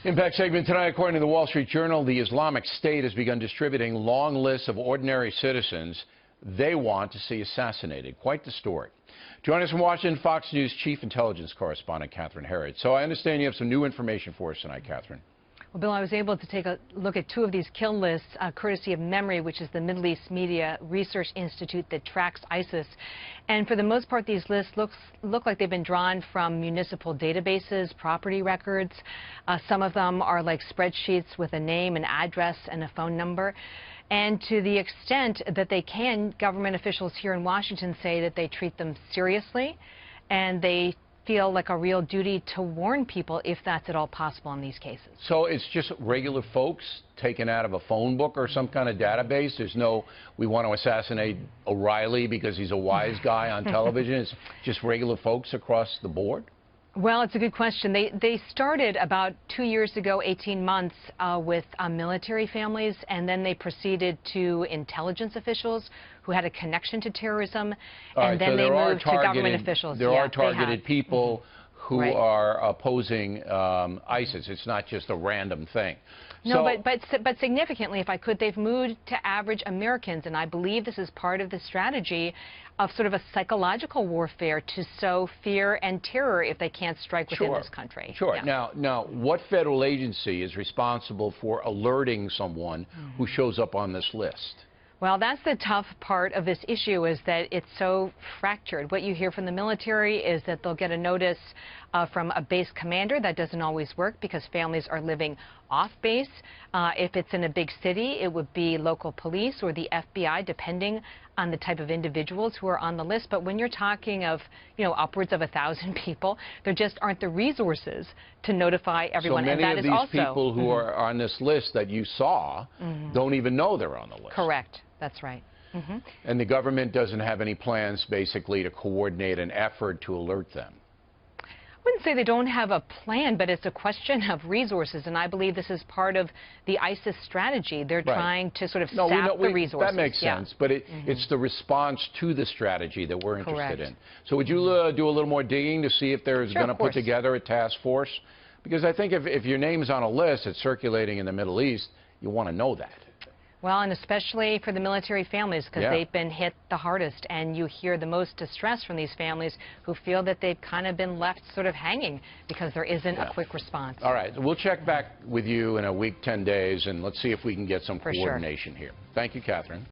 Impact segment tonight, according to the Wall Street Journal, the Islamic State has begun distributing long lists of ordinary citizens they want to see assassinated. Quite the story. Joining us from Washington, Fox News Chief Intelligence Correspondent Catherine Herod. So I understand you have some new information for us tonight, Catherine. Well, Bill, I was able to take a look at two of these kill lists, courtesy of Memory, which is the Middle East Media Research Institute that tracks ISIS. And for the most part, these lists look like they've been drawn from municipal databases, property records. Some of them are like spreadsheets with a name, an address, and a phone number. And to the extent that they can, government officials here in Washington say that they treat them seriously, and they feel like a real duty to warn people if that's at all possible in these cases. So it's just regular folks taken out of a phone book or some kind of database? There's no, we want to assassinate O'Reilly because he's a wise guy on television? It's just regular folks across the board? Well, it's a good question. They started about 2 years ago, 18 months, with military families, and then they proceeded to intelligence officials who had a connection to terrorism, and then they moved to government officials. There are targeted people who are opposing ISIS. It's not just a random thing. No, but significantly, if I could, they've moved to average Americans, and I believe this is part of the strategy of sort of a psychological warfare to sow fear and terror if they can't strike within this country. Sure. Yeah. Now, what federal agency is responsible for alerting someone who shows up on this list? Well, that's the tough part of this issue, is that it's so fractured. What you hear from the military is that they'll get a notice from a base commander. That doesn't always work because families are living off base. If it's in a big city, it would be local police or the FBI, depending on the type of individuals who are on the list. But when you're talking of, upwards of 1,000 people, there just aren't the resources to notify everyone. So many of these people who are on this list that you saw don't even know they're on the list. Correct. That's right. And the government doesn't have any plans, basically, to coordinate an effort to alert them. I wouldn't say they don't have a plan, but it's a question of resources, and I believe this is part of the ISIS strategy. They're trying to sort of sap the resources. That makes sense, but it's the response to the strategy that we're interested in. So would you do a little more digging to see if there's going to put together a task force? Because I think if your name's on a list that's circulating in the Middle East, you want to know that. Well, and especially for the military families, because they've been hit the hardest, and you hear the most distress from these families who feel that they've kind of been left sort of hanging because there isn't a quick response. All right, we'll check back with you in a week, 10 days, and let's see if we can get some coordination here. Thank you, Catherine.